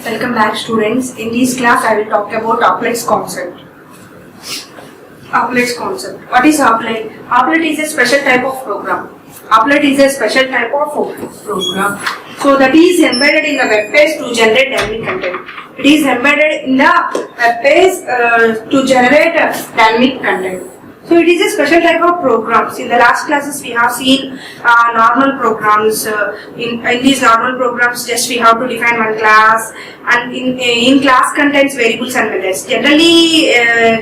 Welcome back, students. In this class I will talk about applets concept. Applets concept. What is applet? Applet is a special type of program. Applet is a special type of program. So that is embedded in the web page to generate dynamic content. It is embedded in the web page to generate dynamic content. So it is a special type of programs. In the last classes we have seen normal programs. In these normal programs just we have to define one class, and in class contains variables and methods. Generally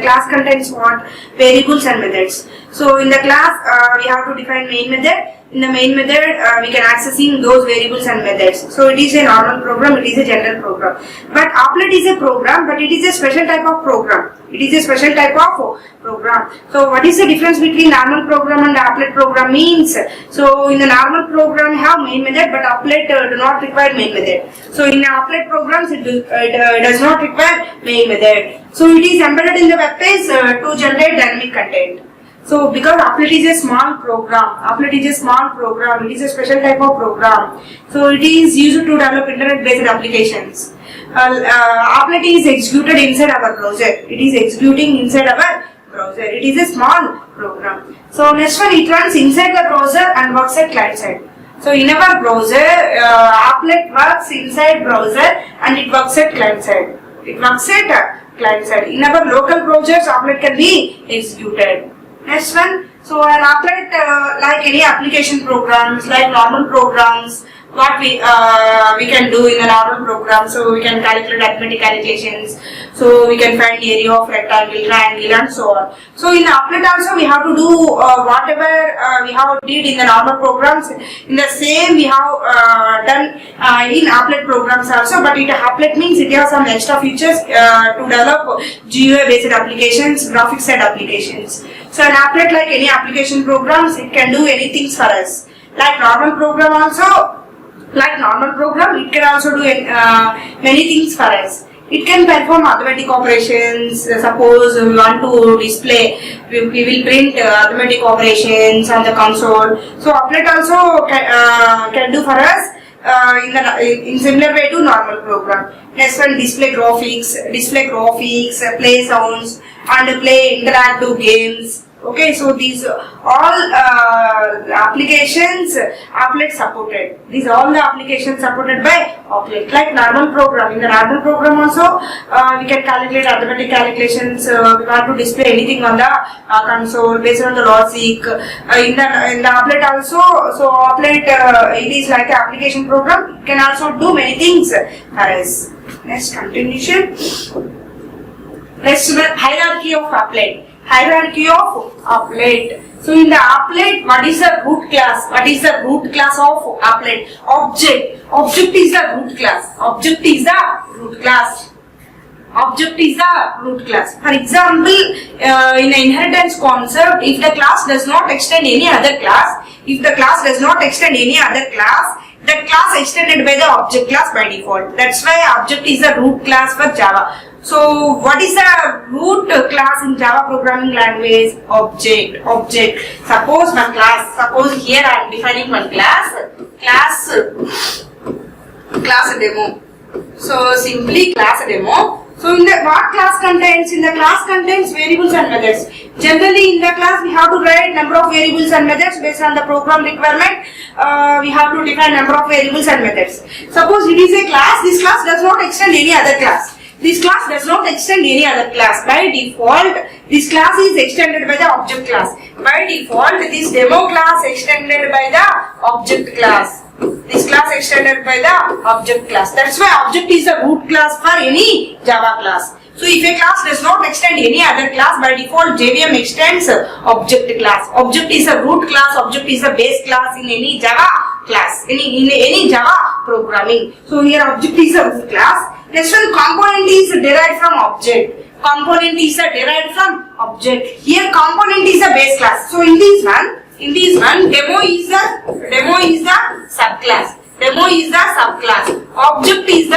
class contains what? Variables and methods. So in the class we have to define main method. In the main method we can accessing those variables and methods. So it is a normal program, it is a general program. But applet is a program, but it is a special type of program. It is a special type of program. So what is the difference between normal program and applet program means? So in the normal program you have main method, but applet do not require main method. So in applet programs it does not require main method. So it is embedded in the web page to generate dynamic content. So because applet is a small program, applet is a small program, it is a special type of program. So it is used to develop internet based applications. Applet is executed inside our browser. It is executing inside our browser. It is a small program. So next one, it runs inside the browser and works at client side. So in our browser, applet works inside browser and it works at client side. It works at client side. In our local browsers, applet can be executed. Next one, so an applet like any application programs, like normal programs, what we can do in a normal program. So we can calculate arithmetic calculations, so we can find area of rectangle, triangle and so on. So in applet also we have to do whatever we have did in the normal programs. In the same we have done in applet programs also, but applet means it has some extra features to develop GUI based applications, graphics side applications. So an applet like any application programs, it can do anything for us. Like normal program also, it can also do many things for us. It can perform arithmetic operations. Suppose we want to display, we will print arithmetic operations on the console. So applet also can do for us in similar way to normal program. Next one, display graphics, play sounds and play interactive games. Okay, so these all applications applet supported. These all the applications supported by applet. Like normal program. In the normal program also we can calculate arithmetic calculations. We want to display anything on the console based on the logic. In the applet also, so applet it is like an application program. It can also do many things for us. Next continuation. Next hierarchy of applet. Hierarchy of applet. So in the applet, what is the root class? What is the root class of applet? Object. Object is the root class. Object is the root class. Object is the root class. For example, in the inheritance concept, if the class does not extend any other class, that class extended by the object class by default. That's why object is the root class for Java. So what is the root class in Java programming language? Object. Suppose one class. Suppose here I am defining one class demo. So simply class demo. So in the what class contains? In the class contains variables and methods. Generally in the class we have to write number of variables and methods based on the program requirement. We have to define number of variables and methods. Suppose it is a class. This class does not extend any other class. This class does not extend any other class. By default, this class is extended by the object class. By default, this demo class extended by the object class. This class extended by the object class. That's why object is the root class for any Java class. So if a class does not extend any other class, by default JVM extends object class. Object is a root class, object is a base class in any Java class, in any Java programming. So here object is a root class. Next one, component is derived from object. Component is derived from object. Here component is a base class. So in this one, demo is the subclass. Object is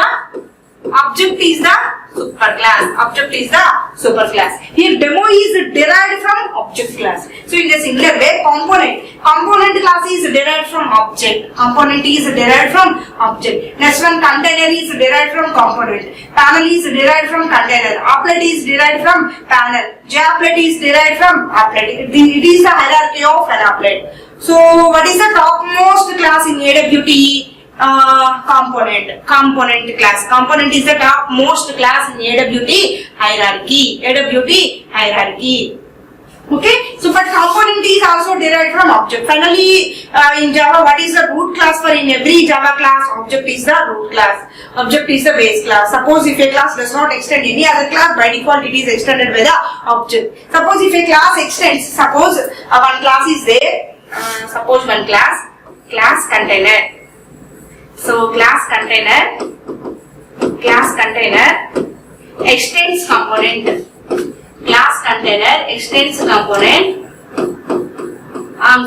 the superclass. Object is the superclass. Here demo is derived from object class. So in the similar way, component class is derived from object. Component is derived from object. Next one, container is derived from component. Panel is derived from container. Applet is derived from panel. Applet is derived from applet. It is the hierarchy of an applet. So what is the topmost class in AWT? Component class. Component is the topmost class in AWT hierarchy. Okay, so but component is also derived from object. Finally, in Java, what is the root class for in every Java class? Object is the root class. Object is the base class. Suppose if a class does not extend any other class, by default it is extended by the object. Suppose if a class extends, suppose one class is there. Suppose one class container. So class container extends component. Class container extends component.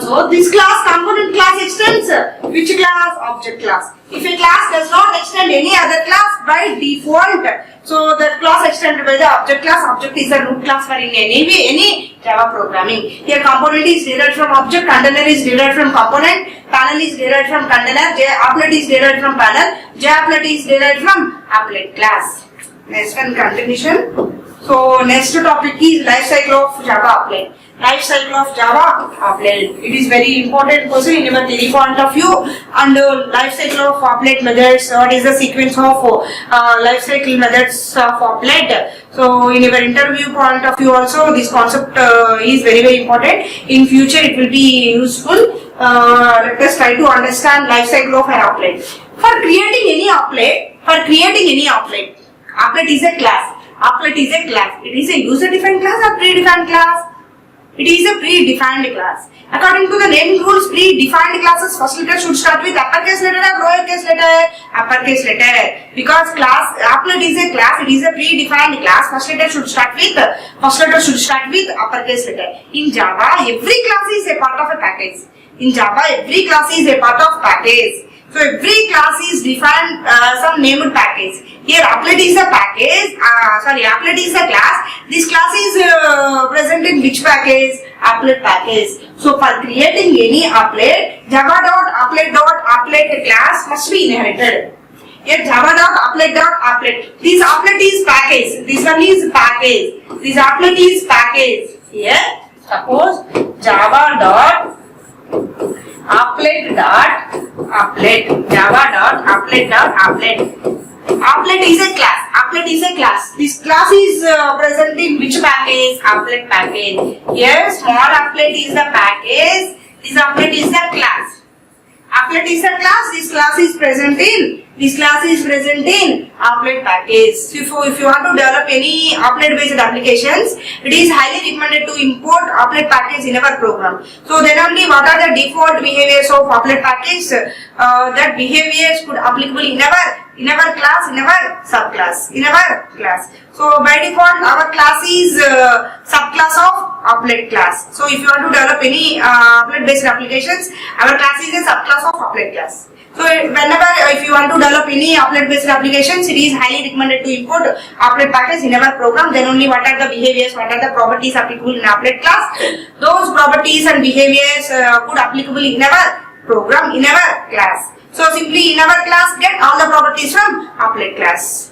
So this class component class extends which class? Object class. If a class does not extend any other class, by default, so the class extended by the object class. Object is the root class for in any Java programming. Here component is derived from object, container is derived from component, panel is derived from container, applet is derived from panel, applet is derived from applet class. Next one, continuation. So next topic is life cycle of Java applet. Life cycle of Java applet. It is very important question in your theory point of view. And life cycle of applet methods. What is the sequence of life cycle methods of applet? So in your interview point of view also, this concept is very important. In future it will be useful. Let us try to understand life cycle of an applet. For creating any applet, applet is a class. Applet is a class. It is a user-defined class or predefined class? It is a predefined class. According to the naming rules, predefined classes first letter should start with uppercase letter or lowercase letter? Uppercase letter. Because class applet is a class, it is a predefined class. First letter should start with uppercase letter. In Java, every class is a part of a package. So every class is defined some named package. Here applet is a package. Applet is a class. This class is present in which package? Applet package. So for creating any applet, java.applet.applet class must be inherited. Here java.applet.applet. This applet is package. This one is package. This applet is package. Here suppose java.applet.applet. Applet is a class. This class is present in which package? Applet package. Here small applet is the package. This applet is the class. Applet is a class. This class is present in applet package. So if you want to develop any applet based applications, it is highly recommended to import applet package in our program. So then only what are the default behaviors of applet package? That behaviors could applicable in our class, in our subclass, So by default our class is subclass of applet class. So if you want to develop any applet based applications, our class is a subclass of applet class. So whenever if you want to develop any applet based applications, it is highly recommended to import applet package in our program. Then only what are the behaviors, what are the properties applicable in applet class, those properties and behaviors could applicable in our program, in our class. So simply in our class get all the properties from applet class.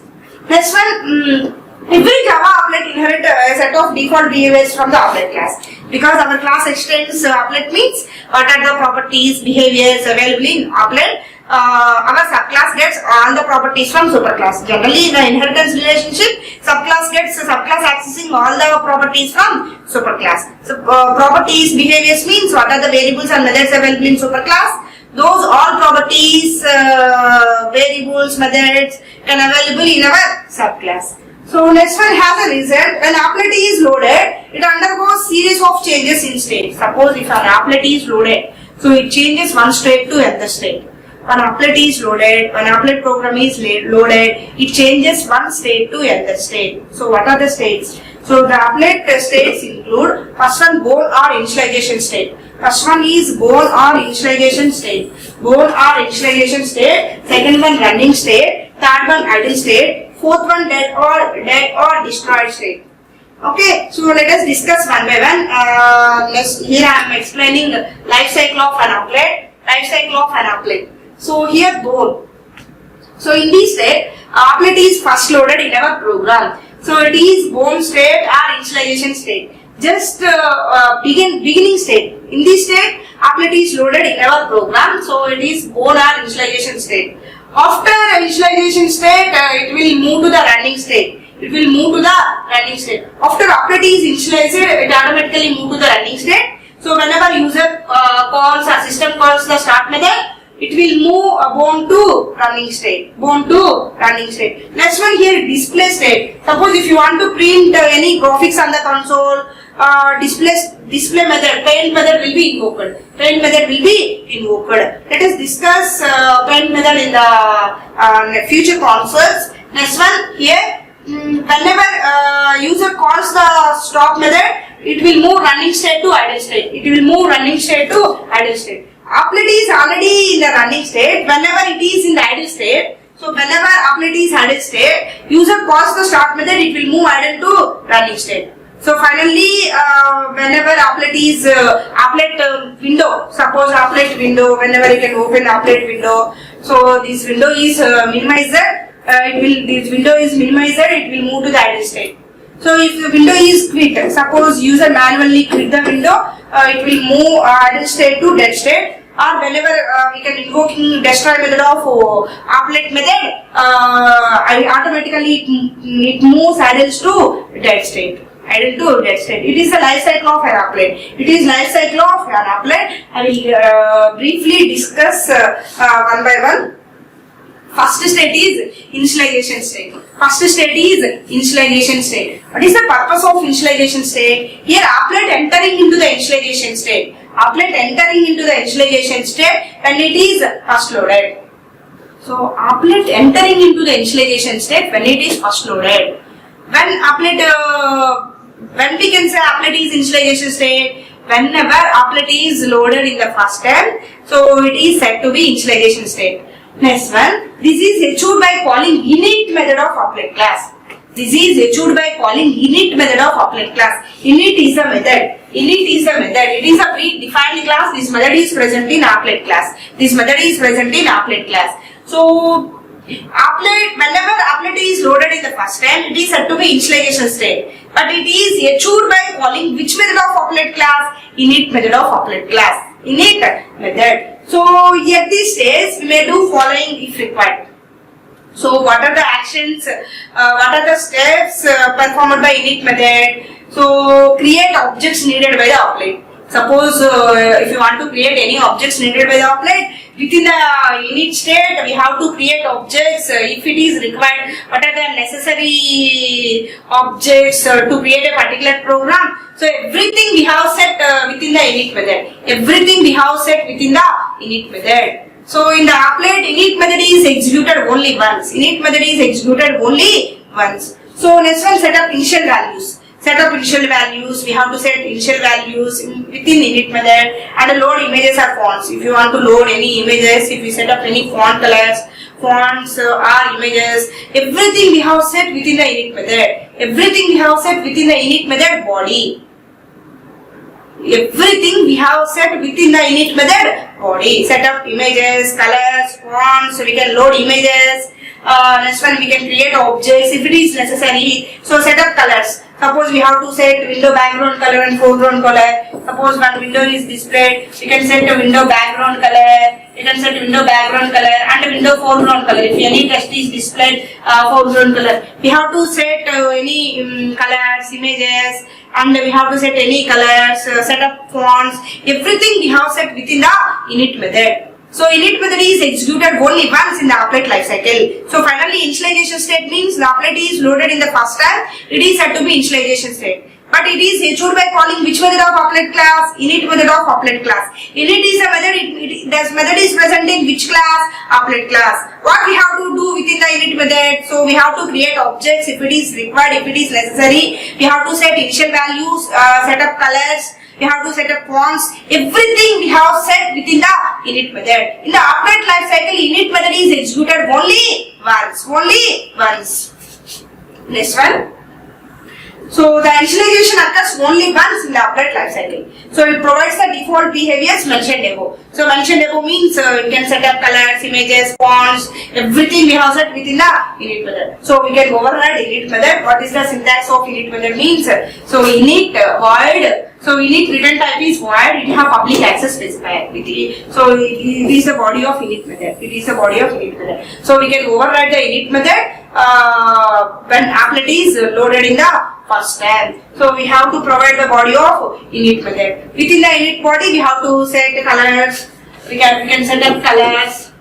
Next one, every Java applet inherit a set of default behaviors from the applet class. Because our class extends applet means what are the properties, behaviors available in applet. Our subclass gets all the properties from superclass. Generally in the inheritance relationship, subclass gets subclass accessing all the properties from superclass. So properties, behaviors means what are the variables and methods available in superclass. Those all properties, variables, methods can available in our subclass. So next one has a result. When applet is loaded, it undergoes series of changes in state. Suppose if an applet is loaded, so it changes one state to another state. When applet is loaded, when applet program is loaded, it changes one state to another state. So what are the states? So the applet states include first one goal or initialization state. First one is goal or initialization state. Goal or initialization state. Second one running state. Third one idle state. Fourth one, dead or destroyed state. Okay, so let us discuss one by one. Here I am explaining life cycle of an applet. So here bone. So in this state, applet is first loaded in our program. So it is bone state or initialization state. Just beginning state. In this state, applet is loaded in our program. So it is bone or initialization state. After initialization state, it will move to the running state. After applet is initialized, it automatically move to the running state. So whenever user calls or system calls the start method, it will move bone to running state. Next one here, display state. Suppose if you want to print any graphics on the console, display method, paint method will be invoked. Let us discuss paint method in the future consoles. Next one here. Whenever user calls the stop method, it will move running state to idle state. Applet is already in the running state. Whenever it is in the idle state, so whenever applet is idle state, user calls the start method, it will move idle to running state. So finally, whenever applet is window, suppose applet window, whenever you can open applet window, so this window is minimized. This window is minimized, it will move to the idle state. So if the window is quit, suppose user manually quit the window, it will move idle state to dead state. Or whenever we can invoking destroy method of applet method, automatically it moves idle to dead state. It is the life cycle of an applet. I will briefly discuss one by one. First state is initialization state. What is the purpose of initialization state? Here applet entering into the initialization state. When it is first loaded. So applet entering into the initialization state when it is first loaded. When we can say applet is initialization state, whenever applet is loaded in the first time, so it is said to be initialization state. Next one, this is achieved by calling init method of applet class. Init is a method. It is a predefined class. This method is present in applet class. So whenever applet is loaded in the first time, it is said to be initialization state. But it is achieved by calling which method of applet class? Init method of applet class. So at this stage, we may do following if required. So what are the actions? What are the steps performed by init method? So create objects needed by the applet. Suppose if you want to create any objects needed by the applet, within the init state, we have to create objects if it is required. What are the necessary objects to create a particular program? So everything we have set within the init method. So in the applet, init method is executed only once. So next one, set up initial values. We have to set initial values within init method and load images or fonts. If you want to load any images, if you set up any font colors, fonts or images, everything we have set within the init method. Body. Set up images, colors, fonts, so we can load images. Next one, we can create objects if it is necessary. So set up colors. Suppose we have to set window background color and foreground color. Suppose one window is displayed, we can set a window background color. And a window foreground color. If any text is displayed, foreground color. We have to set any colors, images, and we have to set any colors, set up fonts. Everything we have set within the init method. So init method is executed only once in the applet lifecycle. So finally, initialization state means the applet is loaded in the first time. It is said to be initialization state. But it is achieved by calling which method of applet class? Init method of applet class. Init is a method. This method is present in which class? Applet class. What we have to do within the init method? So we have to create objects if it is required, if it is necessary. We have to set initial values, set up colors. We have to set up fonts. Everything we have set within the init method. In the applet lifecycle, init method is executed only once. Next one. So the initialization occurs only once in the applet life cycle. So it provides the default behaviors mentioned above. So mentioned above means you can set up colors, images, fonts, everything we have set within the init method. So we can override init method. What is the syntax of init method means? So init void. So init return type is void. It have public access specifier. So it is the body of init method. It is the body of init method. So we can override the init method when applet is loaded in the first time. So we have to provide the body of init method. Within the init body, we have to set colors. We can set up colors,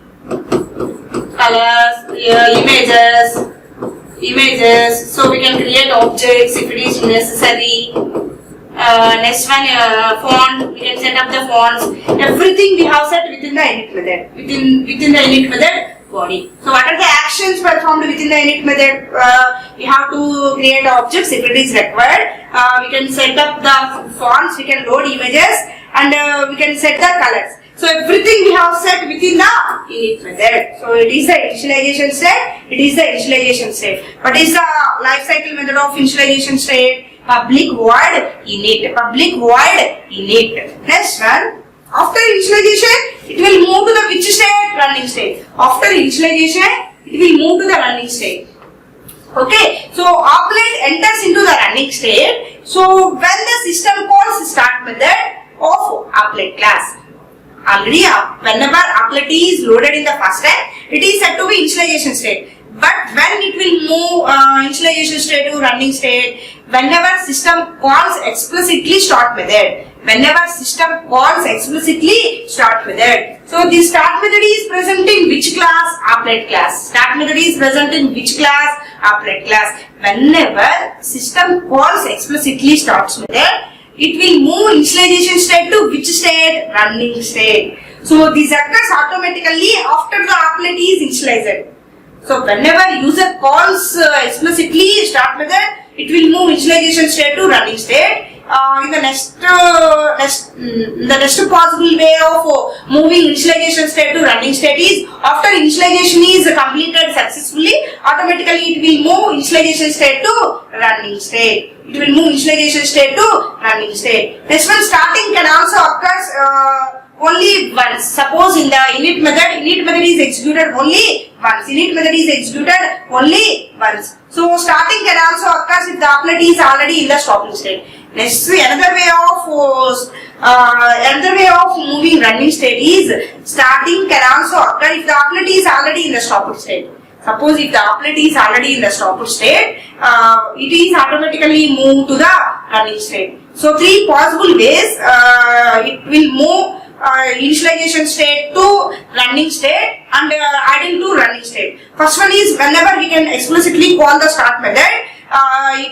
images. So we can create objects if it is necessary. Next one, font. We can set up the fonts. Everything we have set within the init method. Within the init method body. So what are the actions performed within the init method? We have to create objects if it is required. We can set up the fonts, we can load images, and we can set the colors. So everything we have set within the init method. So it is the initialization state. It is the initialization state. What is the life cycle method of initialization state? Public void init. Public void init. Next one. After initialization, it will move to the which state? Running state. After initialization, it will move to the running state. Okay. So applet enters into the running state. So when the system calls start method of applet class. Already, whenever applet is loaded in the first time, it is said to be initialization state. But when it will move initialization state to running state, whenever system calls explicitly start method. Whenever system calls explicitly start method. So the start method is present in which class? Applet class. Start method is present in which class? Applet class. Whenever system calls explicitly starts method, it will move initialization state to which state? Running state. So this occurs automatically after the applet is initialized. So whenever user calls explicitly start method, it will move initialization state to running state. In the next possible way of moving initialization state to running state is after initialization is completed successfully, automatically it will move initialization state to running state. It will move initialization state to running state. Next one, starting can also occurs only once. Suppose in the init method is executed only once. Init method is executed only once. So starting can also occur if the applet is already in the stopping state. Next, another way of moving running state is starting can also occur if the applet is already in the stopped state. Suppose if the applet is already in the stopped state, it is automatically moved to the running state. So three possible ways it will move initialization state to running state and adding to running state. First one is whenever we can explicitly call the start method,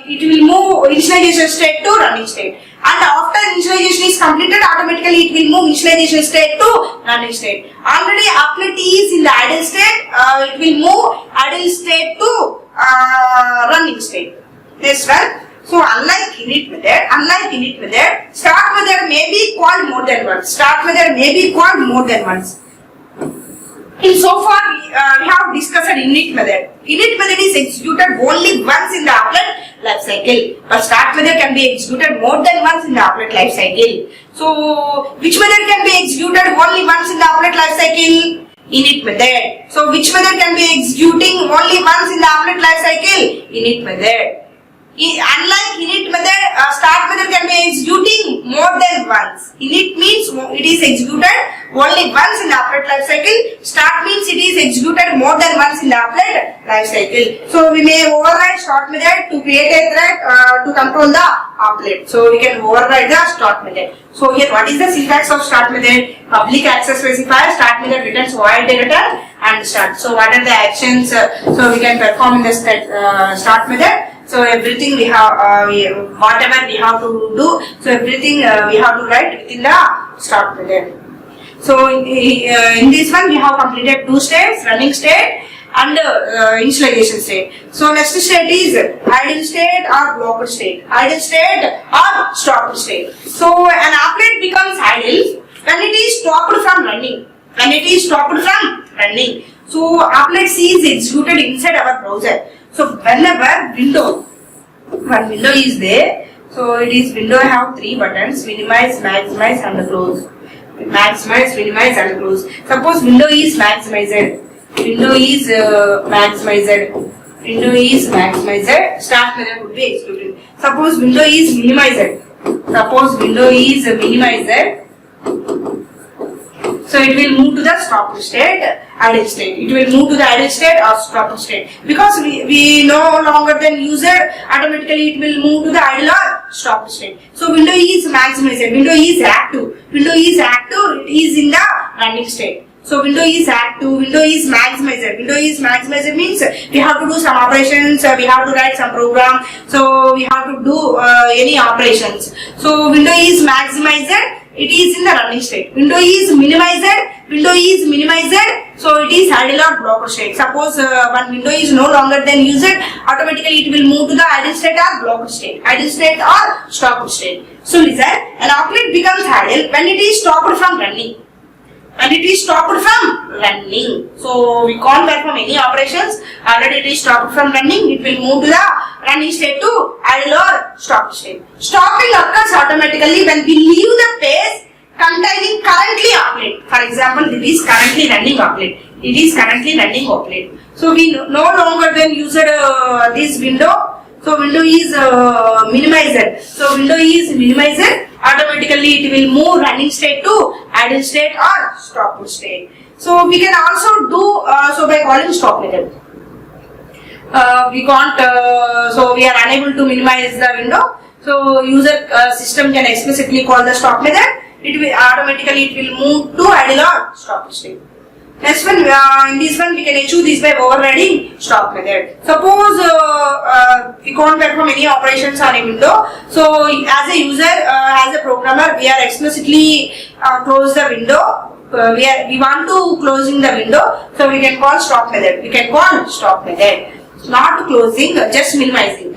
it will move initialization state to running state. And after initialization is completed, automatically it will move initialization state to running state. Already applet is in the idle state, it will move idle state to running state. This one. So unlike init method, start method may be called more than once. Start method may be called more than once. In so far, we have discussed init method. Init method is executed only once in the applet life cycle, but start method can be executed more than once in the applet life cycle. So, which method can be executed only once in the applet life cycle? Init method. So, which method can be executing only once in the applet life cycle? Init method. Unlike init method, start method can be executing more than once. Init means it is executed only once in the applet life cycle. Start means it is executed more than once in the applet life cycle. So we may override start method to create a thread to control the applet. So we can override the start method. So here, what is the syntax of start method? Public access specifier. Start method returns void return and start. So what are the actions? So we can perform in the start method. So everything we have, whatever we have to do, so everything we have to write within the start method. So in this one we have completed two states, running state and initialization state. So next state is idle state or blocked state, idle state or stopped state. So an applet becomes idle when it is stopped from running. When it is stopped from running. So applet C is executed inside our browser. So whenever one window is there, so it is window have three buttons: minimize, maximize, and close. Maximize, minimize, and close. Suppose window is maximized. Window is maximized. Window is maximized. Start method would be executed. Suppose window is minimized. Suppose window is minimized. So it will move to the stop state, idle state. It will move to the idle state or stop state. Because we no longer then user, automatically it will move to the idle or stop state. So window is maximized. Window is active. Window is active. It is in the running state. So window is active, window is maximized. Window is maximized means we have to do some operations, we have to write some program, so we have to do any operations. So window is maximized, it is in the running state. Window is minimized, so it is idle or blocker state. Suppose one window is no longer then used, automatically it will move to the idle state or blocker state. Idle state or stop state. So listen, an applet becomes idle when it is stopped from running. And it is stopped from running. So we can't perform any operations. Already it is stopped from running. It will move to the running state to idle or stop state. Stopping occurs automatically when we leave the page containing currently applet. For example, it is currently running applet. It is currently running applet. So we no longer then use this window. So window is minimized. So window is minimized. Automatically it will move running state to idle state or stop state. So we can also do so by calling stop method. We can't. So we are unable to minimize the window. So user system can explicitly call the stop method. It will automatically it will move to idle or stop state. Next one, in this one we can achieve this by overriding stop method. Suppose we can't perform any operations on a window. So as a user, as a programmer, we are explicitly close the window. We want to closing the window, so we can call stop method. We can call stop method. Not closing, just minimizing.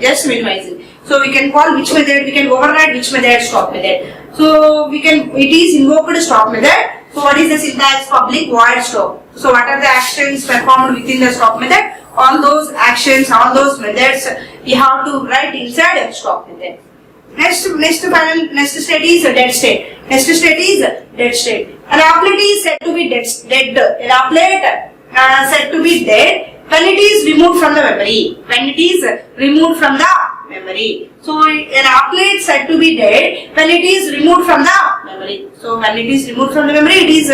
So we can call which method, we can override which method, stop method. So we can, it is invoked stop method. So what is the syntax? Public void stop. So what are the actions performed within the stop method? All those actions, all those methods we have to write inside stop method. Next state is dead state. Next state is dead state. An applet is said to be dead. An applet said to be dead when it is removed from the memory. When it is removed from the memory. So an applet said to be dead when it is removed from the memory. So when it is removed from the memory, it is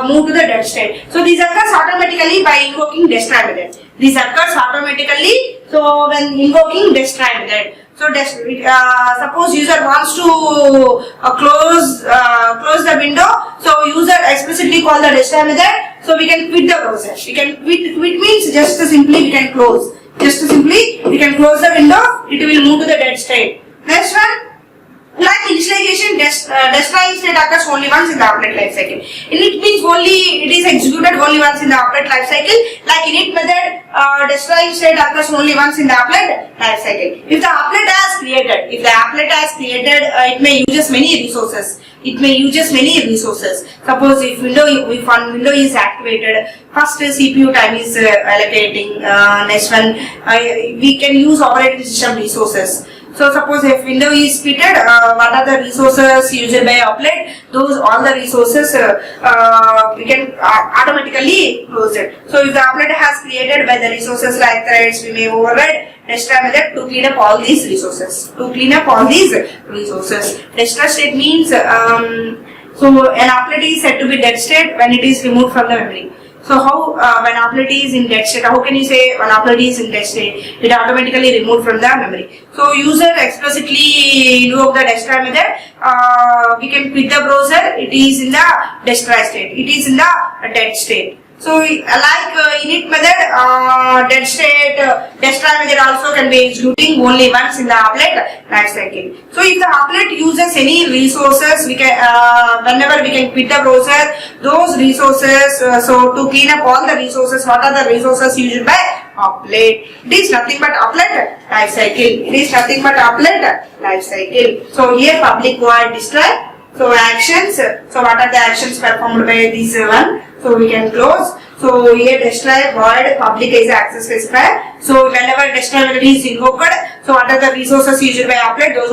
moved to the dead state. So this occurs automatically by invoking destroy method. This occurs automatically. So when invoking destroy method. So suppose user wants to close the window. So user explicitly call the destroy method. So we can quit the browser. We can quit means just simply we can close. Just simply we can close the window. It will move to the dead state. Next one. Like initialization, destroying state occurs only once in the applet lifecycle. Init means only it is executed only once in the applet lifecycle. Like init method, destroying state occurs only once in the applet lifecycle. If the applet has created, it may use many resources. Suppose if one window is activated, first CPU time is allocating. Next one, we can use operating system resources. So suppose if window is fitted, what are the resources used by applet? Those all the resources we can automatically close it. So if the applet has created by the resources like threads, we may override destroy method to clean up all these resources. Destroy state means so an applet is said to be dead state when it is removed from the memory. So how when applet is in dead state, how can you say when applet is in dead state? It automatically removed from the memory. So user explicitly invoke the destroy method. We can quit the browser. It is in the destroy state. It is in the dead state. So like init method, dead state, destroy method also can be executing only once in the applet lifecycle. So if the applet uses any resources, we can whenever we can quit the browser, those resources. So to clean up all the resources, what are the resources used by applet? It is nothing but applet lifecycle. So here public void destroy. So actions. So what are the actions performed by this one? So we can close. So here destroy void public is access specifier. So whenever destroy method is invoked, so what are the resources used by applet? Those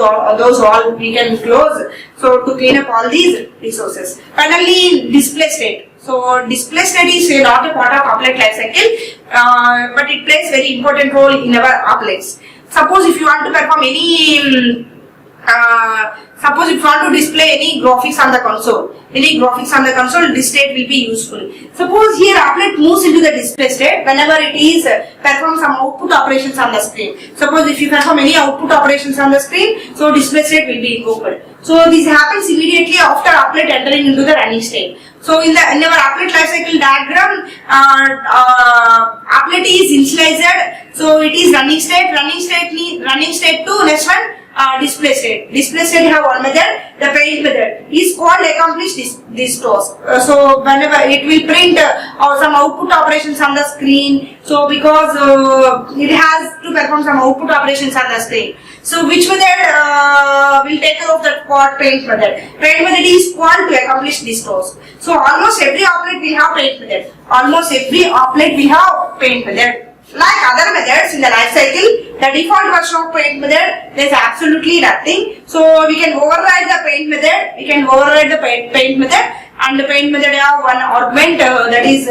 all we can close. So to clean up all these resources. Finally, display state. So display state is not a part of applet lifecycle, but it plays very important role in our applets. Suppose if you want to perform any suppose if you want to display any graphics on the console, this state will be useful. Suppose here applet moves into the display state whenever it is perform some output operations on the screen. Suppose if you perform any output operations on the screen, so display state will be invoked. So this happens immediately after applet entering into the running state. So in our applet lifecycle diagram, applet is initialized, so it is running state to next one. Display state. Display state have one method. The print method is called accomplish this task. So whenever it will print some output operations on the screen. So because it has to perform some output operations on the screen. So which method will take care of that part? Print method. Print method is called to accomplish this task. So almost every applet will have print method. Like other methods in the life cycle, the default version of paint method, there is absolutely nothing. So we can override the paint method. And the paint method have one argument that is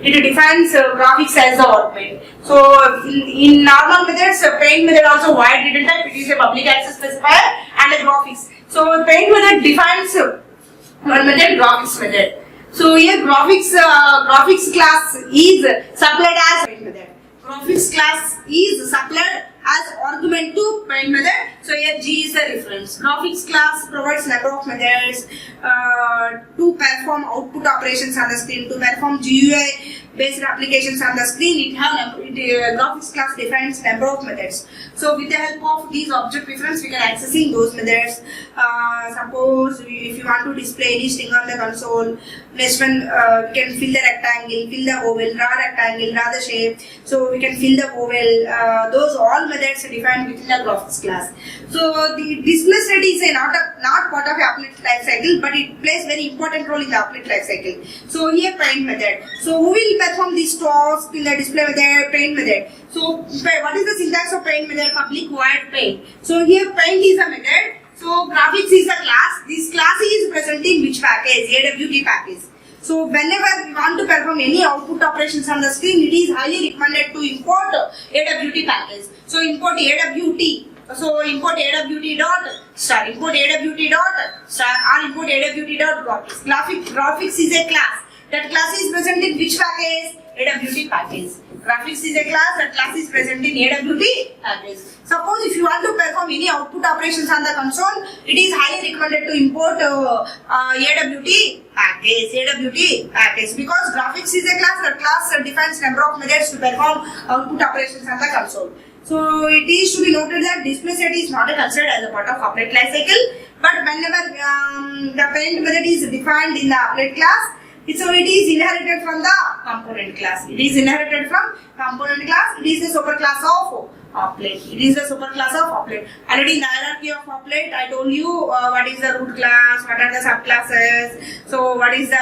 it defines graphics as the argument. So in normal methods, paint method also void return type. It is a public access specifier and a graphics. So paint method defines one method, graphics method. So here graphics class is supplied as paint method. Graphics class is supplied as argument to paint method. So here G is the reference. Graphics class provides number of methods to perform output operations on the screen, to perform GUI based applications on the screen. Graphics class defines number of methods. So with the help of these object reference, we can accessing those methods. Suppose if you want to display any string on the console, next one we can fill the rectangle, fill the oval, draw rectangle, draw the shape. So we can fill the oval. Those all methods are defined within the graphics class. So the display state is not part of the applet lifecycle, but it plays very important role in the applet lifecycle. So here paint method. So who will perform this task in the display method? Paint method. So what is the syntax of paint method? Public void paint. So here paint is a method. So graphics is a class. This class is present in which package? AWT package. So whenever we want to perform any output operations on the screen, it is highly recommended to import AWT package. So import AWT. So import AWT dot star, import AWT dot star, or import AWT dot graphics. Graphics is a class. That class is present in which package? AWT package. Graphics is a class. That class is present in AWT package. Suppose if you want to perform any output operations on the console, it is highly recommended to import AWT package. Because graphics is a class. That class defines number of methods to perform output operations on the console. So it is to be noted that display set is not considered as a part of applet lifecycle, but whenever the paint method is defined in the applet class, so it is inherited from the component class. It is the superclass of applet. Already in the hierarchy of applet, I told you what is the root class, what are the subclasses. So what is the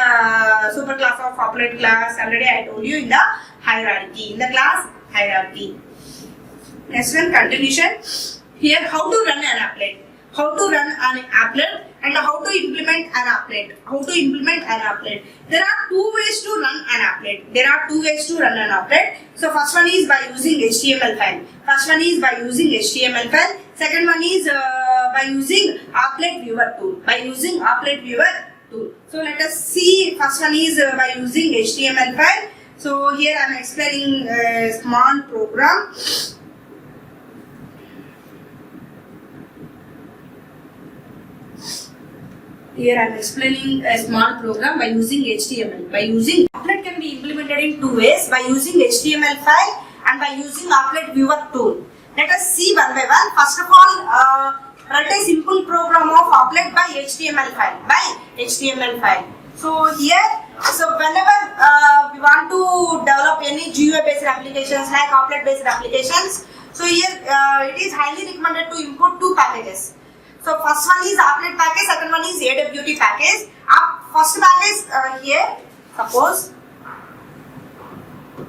superclass of applet class? Already I told you in the hierarchy, in the class hierarchy. Next one, continuation. Here, how to run an applet. And how to implement an applet. There are two ways to run an applet. So first one is by using HTML file. Second one is by using applet viewer tool. So let us see. First one is by using HTML file. So here I am explaining a small program. Here I am explaining a small program by using HTML. Applet can be implemented in two ways, by using HTML file and by using applet viewer tool. Let us see one by one. First of all, write a simple program of applet by HTML file. So here, whenever we want to develop any GUI based applications like applet based applications, so here it is highly recommended to import two packages. So first one is applet package, second one is AWT package. First package here, suppose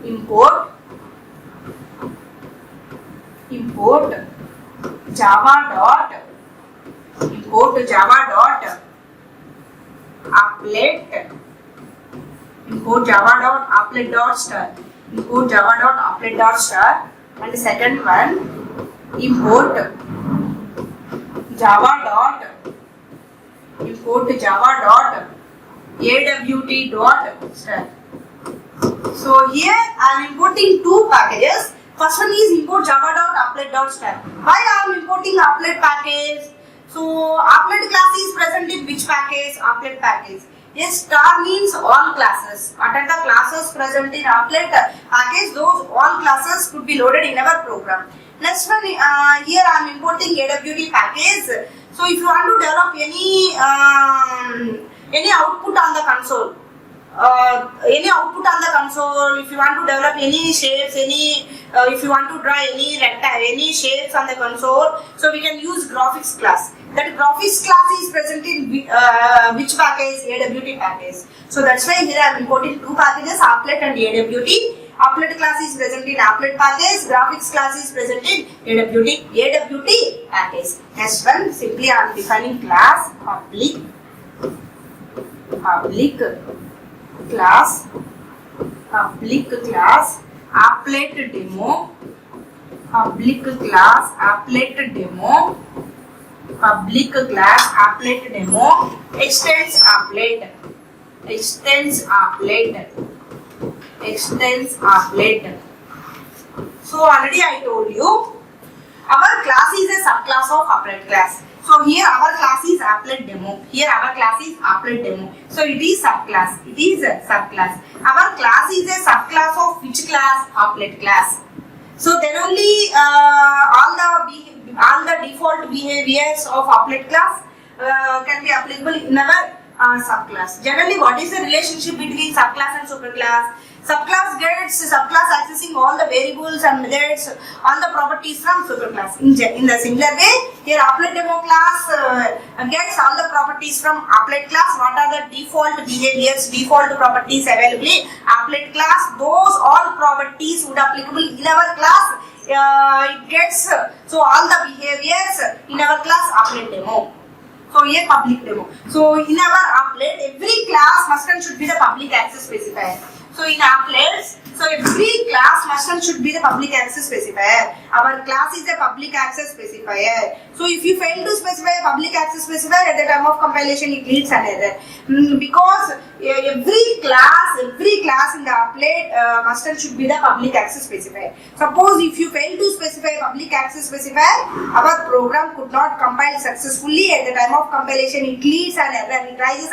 import java dot applet dot star and the second one import java dot awt dot star. So here I am importing two packages. First one is import java.applet.star. Why I am importing applet package? So applet class is present in which package? Applet package. Yes, star means all classes. What are the classes present in applet package? Those all classes could be loaded in our program. Next one, here I am importing AWT package. So if you want to develop any output on the console, if you want to develop any shapes, if you want to draw any shapes on the console, so we can use graphics class. That graphics class is present in which package? AWT package. So that's why here I am importing two packages, applet and AWT. Applet class is present in applet package, graphics class is present in AWT package. Next one, simply I am defining class public class applet demo, public class applet demo extends applet. So already I told you our class is a subclass of applet class. So here our class is applet demo. So it is subclass. Our class is a subclass of which class? Applet class. So then only all the default behaviors of applet class can be applicable in our subclass. Generally, what is the relationship between subclass and superclass? Subclass gets subclass accessing all the variables and methods, all the properties from superclass. In the similar way, here applet demo class gets all the properties from applet class. What are the default behaviors, default properties available in applet class? Those all properties would applicable in our class. It gets so all the behaviors in our class applet demo. So here public demo. So in our applet, every class must and should be the public access specifier. So in applets, so every class must and should be the public access specifier. Our class is a public access specifier. So if you fail to specify a public access specifier at the time of compilation, it leads an error. Because every class in the applet must and should be the public access specifier. Suppose if you fail to specify a public access specifier, our program could not compile successfully at the time of compilation. It leads an error. It raises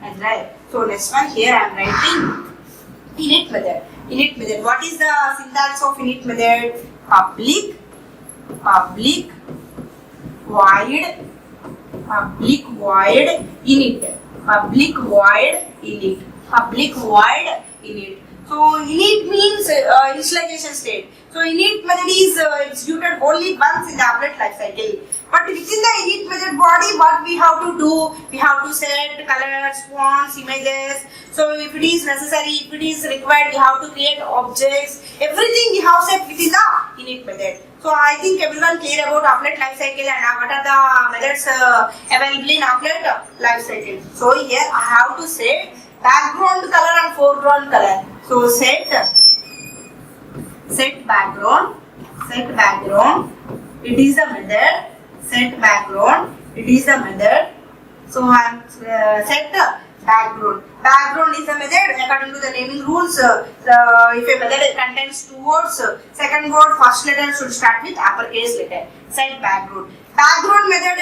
an error. So next one, here I am writing init method. What is the syntax of init method? Public void init. So init means initialization state. So init method is executed only once in the applet lifecycle. But within the init method body, what we have to do? We have to set colors, fonts, images. So if it is necessary, if it is required, we have to create objects. Everything we have set within the init method. So I think everyone clear about applet lifecycle and what are the methods available in applet lifecycle. So here I have to set background color and foreground color. So set background. It is the method. Set background. It is the method. So I am set background. Background is the method according to the naming rules. If a method contains two words, second word first letter should start with uppercase letter. Set background. Background method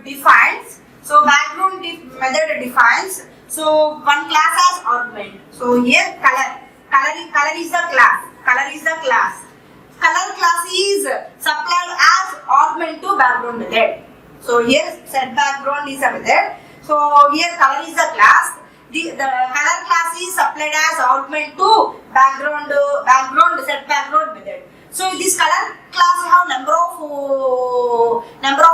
defines. So background method defines. So one class has argument. So here color is the class. Color class is supplied as argument to background method. So here set background is a method. So here color is the class. The color class is supplied as argument to background set background method. So this color class have number of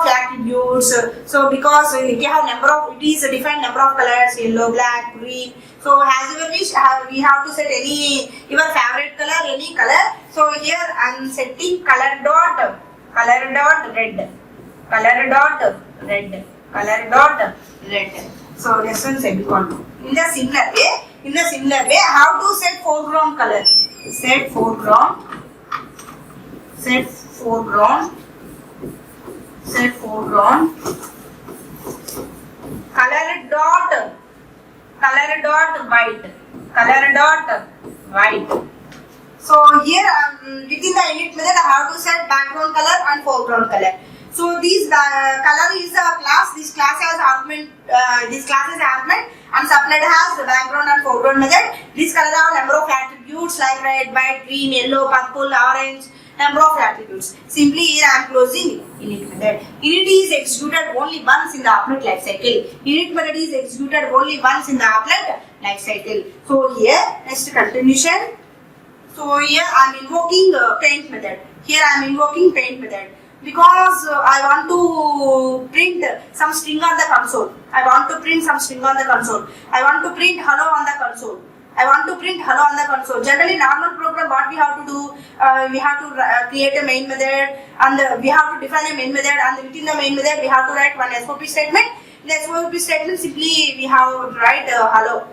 attributes. So because it have it is a defined number of colors, yellow, black, green. So as you wish, we have to set your favorite color, any color. So here I am setting color dot red, color dot red. So this one semicolon. In the similar way, how to set foreground color? Set foreground. Color dot white. So here within the init method I have to set background color and foreground color. So this color is a class. This class has argument. And supplied has the background and foreground method. This color have number of attributes like red, white, green, yellow, purple, orange. Number of attributes. Simply here I am closing init method. Init is executed only once in the applet life cycle. Init method is executed only once in the applet life cycle. So here next continuation. So here I am invoking paint method. Because I want to print some string on the console. I want to print hello on the console. Generally, normal program, what we have to do, we have to create a main method, and we have to define a main method, and within the main method, we have to write one SOP statement. In the SOP statement, simply we have to write hello.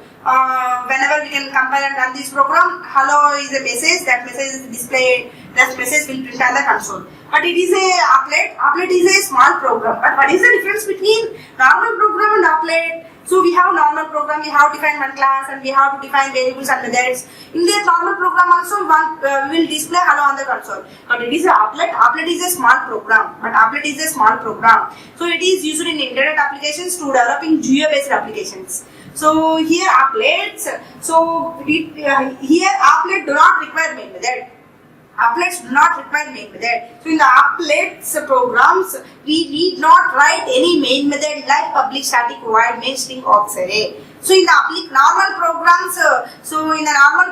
Whenever we can compile and run this program, hello is a message. That message is displayed. That message will print on the console. But it is a applet. Applet is a small program. But what is the difference between normal program and applet? So we have normal program, we have defined one class, and we have to define variables and methods. In this normal program also, we will display hello on the console. But it is a applet. Applet is a small program. So it is used in internet applications to developing geo-based applications. So here applets. So here applet do not require main method. Applets do not require main method. So in the applets programs, we need not write any main method like public static void main string aux array. So in the normal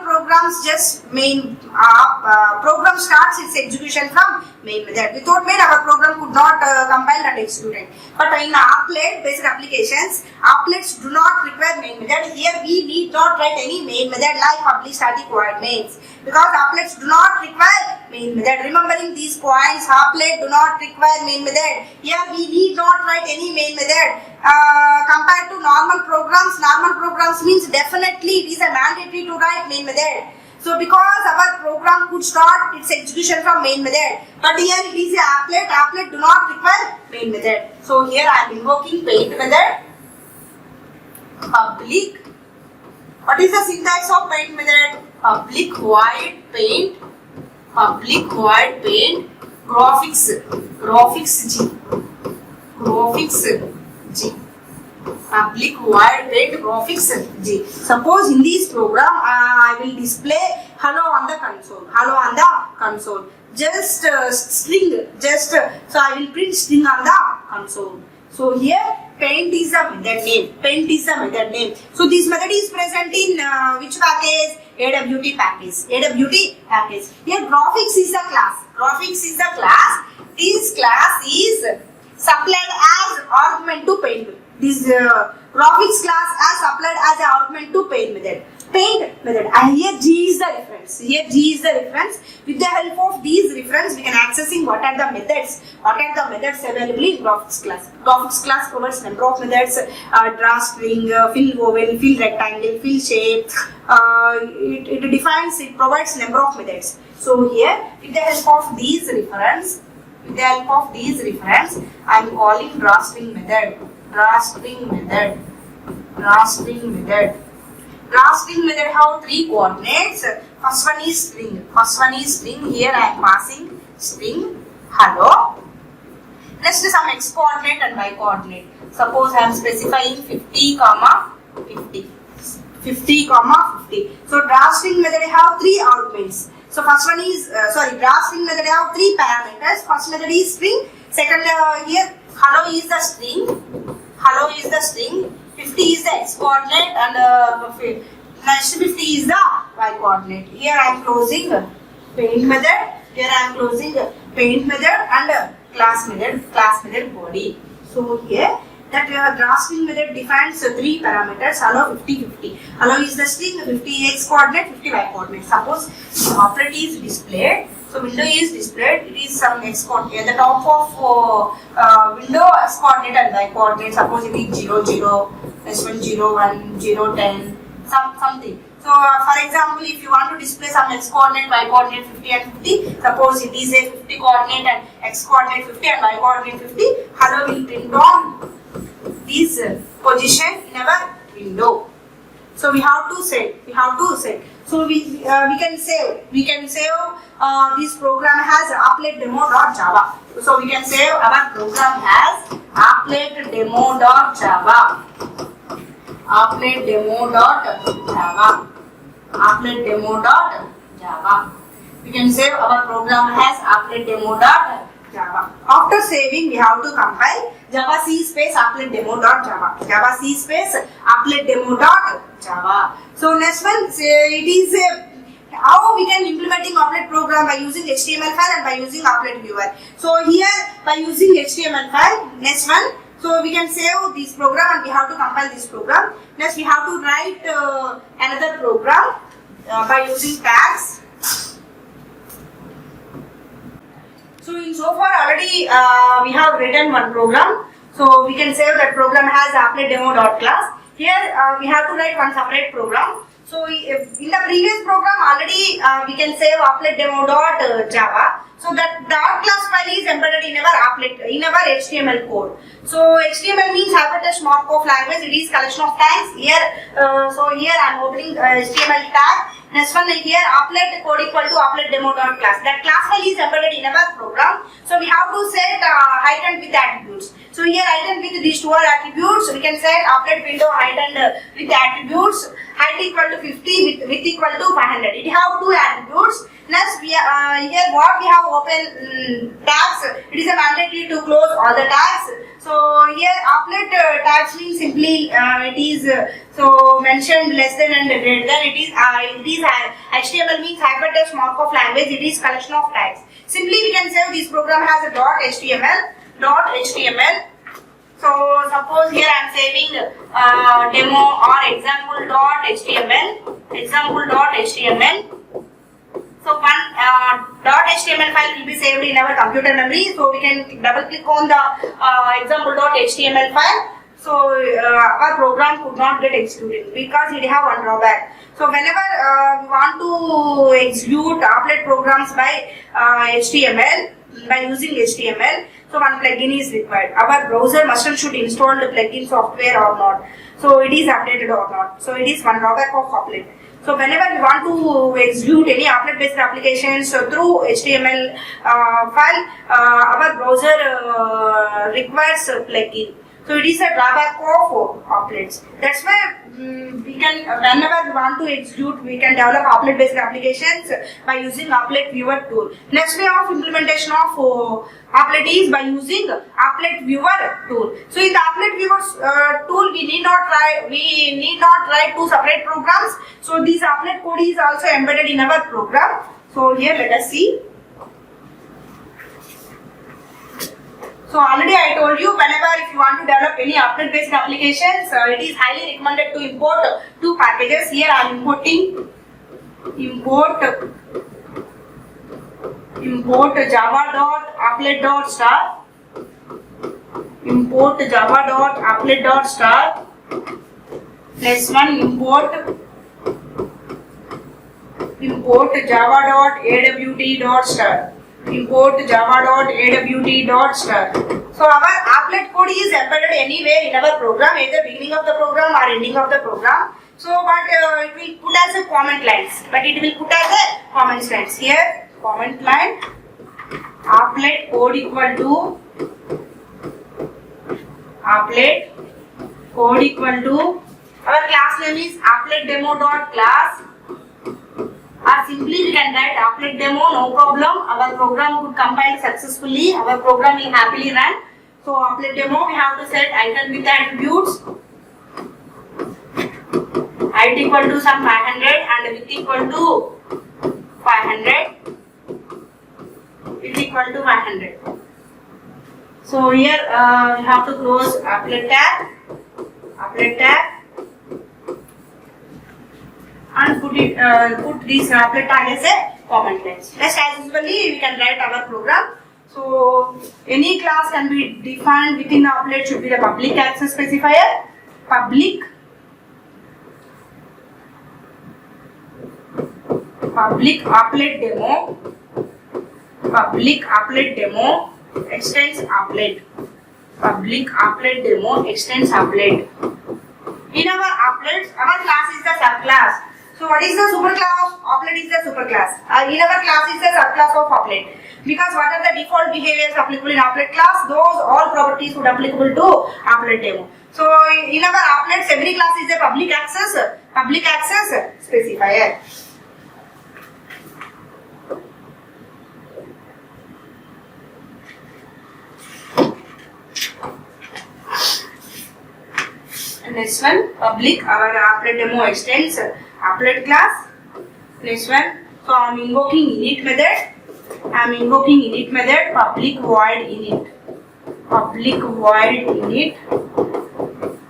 programs, just main program starts its execution from main method. Without main, our program could not compile and execute it. But in applet based applications, applets do not require main method. Here we need not write any main method like public static void mains, because applets do not require main method. Remembering these points, applet do not require main method. Here we need not write any main method. Compared to normal programs means definitely it is a mandatory to write main method. So because our program could start its execution from main method, but here it is a applet do not require main method. So here I am invoking paint method. Public. What is the syntax of paint method? Public void paint. Graphics G. Public void paint graphics G. Suppose in this program I will display hello on the console. Just string. So I will print string on the console. So here paint is the method name. So this method is present in which package? AWT package. Here graphics is the class. This class is supplied as argument to paint. This graphics class is supplied as an argument to paint method. And here G is the reference. With the help of these reference, we can accessing what are the methods available in graphics class. Graphics class covers number of methods: draw string, fill oval, fill rectangle, fill shape. It provides number of methods. So here, with the help of these reference, I am calling draw string method. Draw string method have three coordinates. First one is string. Here I am passing string hello. Next is some x coordinate and y coordinate. Suppose I am specifying 50, 50. So draw string method have three arguments. So first one is draw string method have three parameters. First method is string. Second here hello is the string. 50 is the x coordinate, and next 50 is the y coordinate. Here I am closing paint method. Here I am closing paint method and class method body. So here that class string method defines three parameters. Allow 50-50. Allow is the string 50 x coordinate, 50 y coordinate. Suppose the applet is displayed. So window is displayed. It is some x coordinate. At the top of window x coordinate and y coordinate. Suppose it is 0 0, S1 0 1, 0 10, something. So for example, if you want to display some x coordinate, y coordinate 50 and 50, suppose it is a 50 coordinate and x coordinate 50 and y coordinate 50, hello will print on this position in our window. So we have to set. So we can save. This program has applet.demo.java. So we can save our program as applet.demo.java. applet.demo.java. We can save our program as applet.demo.java. After saving, we have to compile Java C space applet.demo.java. Java C space applet.demo.java. So next one, it is how we can implementing applet program by using HTML file and by using applet viewer. So here by using HTML file, next one. So we can save this program and we have to compile this program. Next we have to write another program by using tags. So in so far already we have written one program. So we can save that program as applet.demo.class. Here we have to write one separate program. So in the previous program already we can save applet.demo.java. So that class file is embedded in our HTML code. So HTML means hypertext markup language. It is collection of tags. Here so here I am opening HTML tag. Next one here applet code equal to applet.demo.class. That class file is embedded in our program. So we have to set height and width attributes. So here height and width, these two are attributes. We can set applet window height and width attributes. Height equal to 50, width equal to 500. It have two attributes. Next we here what we have open tags. It is a mandatory to close all the tags. So here applet tags means simply it is so mentioned less than and greater than. It is HTML means hypertext markup language. It is collection of tags. Simply we can save this program as a .html. So suppose here I am saving demo or example.html. So one .html file will be saved in our computer memory. So we can double click on the example.html file. So our program could not get executed because it have one drawback. So whenever we want to execute applet programs by HTML, by using HTML, so one plugin is required. Our browser must and should install the plugin software or not. So it is updated or not. So it is one drawback of applet. So whenever we want to execute any applet based applications through HTML file, our browser requires a plugin. So it is a drawback of applets. That's why we can, whenever we want to execute, we can develop applet based applications by using applet viewer tool. Next way of implementation of applet is by using applet viewer tool. So in the applet viewer tool, we need not write two separate programs. So this applet code is also embedded in our program. So here let us see. So already I told you, whenever if you want to develop any applet based applications, it is highly recommended to import two packages. Here I am importing import java.applet.star, import java.applet.star, next one import java.awt.star, import java.awt.star. So our applet code is embedded anywhere in our program, either beginning of the program or ending of the program. So but it will put as a comment lines, here comment line applet code equal to our class name is applet.demo.class, or simply we can write applet demo, no problem. Our program could compile successfully, our program will happily run. So applet demo, we have to set icon with attributes, height equal to some 500 and width equal to 500. equal to 500. So here we have to close applet tag, and put this applet tag as a comment lens. Just as usually we can write our program. So any class can be defined within the applet should be the public access specifier, public applet demo extends applet, public applet demo extends applet. In our applets, our class is the subclass. So what is the superclass? Applet is the superclass. In our class is the subclass of applet. Because what are the default behaviors applicable in applet class? Those all properties would applicable to applet demo. So in our applets, every class is a public access specifier. And next one, public, our applet demo extends applet class. Next one, so I am invoking init method. Public void init.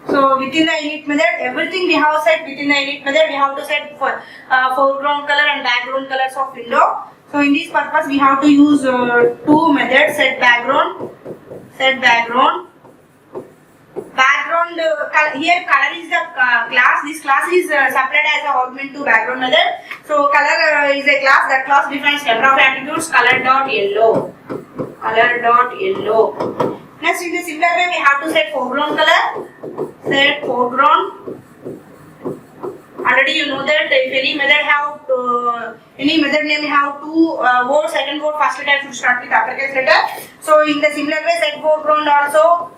So within the init method, everything we have set within the init method, we have to set for foreground color and background colors of window. So in this purpose, we have to use two methods: set background. Here color is the class. This class is supplied as an augment to background method. So color is a class. That class defines number of attributes. Color dot yellow. Next, in the similar way, we have to set foreground color. Set foreground. Already you know that if any method have any method name have two words, second word, first letter should start with uppercase letter. So in the similar way, set foreground also.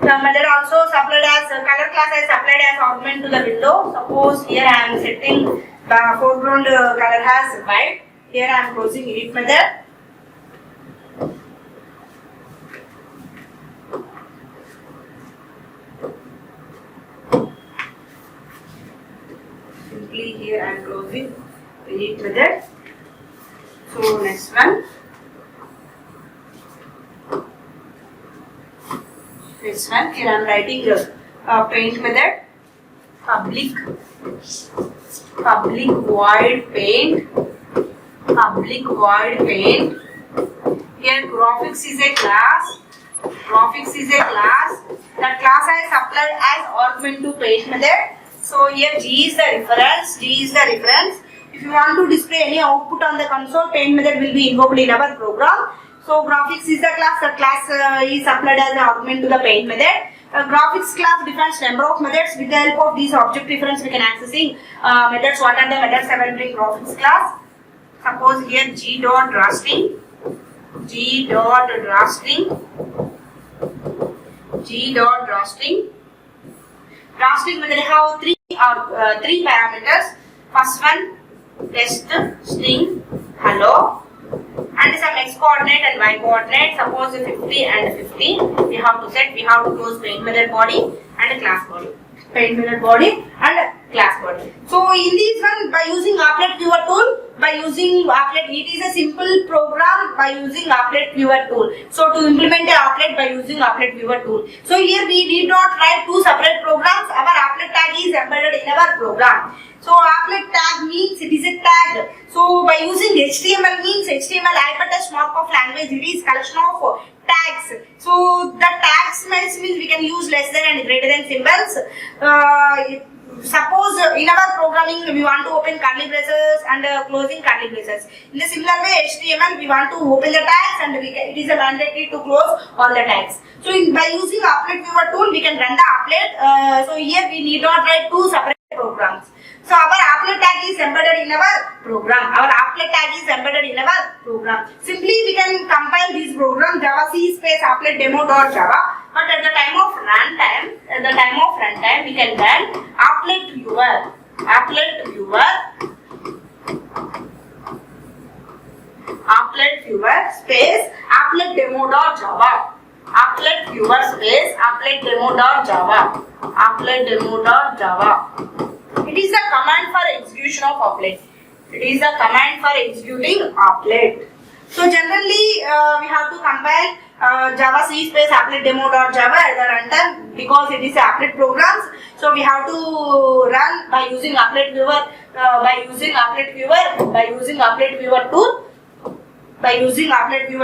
The method also supplied as color class is supplied as augment to the window. Suppose here I am setting the foreground color has white. Here I am closing init method. Simply here I am closing init method. So next one. This one, here I am writing paint method, public void paint. Here graphics is a class. That class I supplied as augment to paint method. So here G is the reference. If you want to display any output on the console, paint method will be invoked in our program. So graphics is the class. The class is applied as an augment to the paint method. Graphics class defines number of methods. With the help of these object reference, we can accessing methods. What are the methods available in graphics class? Suppose here G dot drafting. Drafting method have three parameters. First one, test string hello. And some x coordinate and y coordinate. Suppose 50 and 50. We have to close paint method body and class body. So in this one, by using applet viewer tool, it is a simple program by using applet viewer tool. So to implement a applet by using applet viewer tool. So here we need not write two separate programs. Our applet tag is embedded in our program. So applet tag means it is a tag. So by using HTML means HTML hypertext markup language. It is collection of tags. So the tags means we can use less than and greater than symbols. Suppose in our programming we want to open curly braces and closing curly braces. In the similar way, HTML we want to open the tags and it is a mandatory to close all the tags. So by using applet viewer tool, we can run the applet. So here we need not write two separate programs. So our applet tag is embedded in our program. Simply we can compile this program Java C space applet demo.java. But at the time of runtime, we can run applet viewer space applet demo.java. It is a command for executing applet. So generally we have to compile Java C space applet demo.java at the runtime because it is applet programs. So we have to run by using applet viewer, by using applet viewer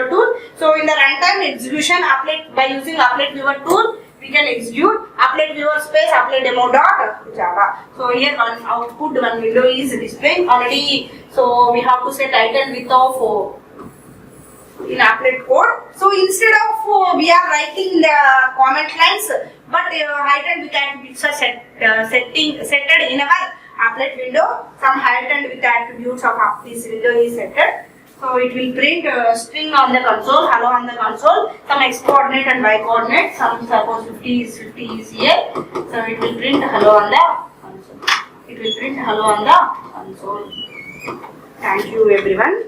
tool. So in the runtime execution by using applet viewer tool, we can execute applet viewer space applet demo.java. So here one output, one window is displaying already. So we have to set height and width of in applet code. So instead of we are writing the comment lines, but height and width attributes are set in our applet window. Some height and width attributes of this window is set. So it will print string on the console, hello on the console, some x coordinate and y coordinate, some suppose 50 is here. So it will print hello on the console. Thank you everyone.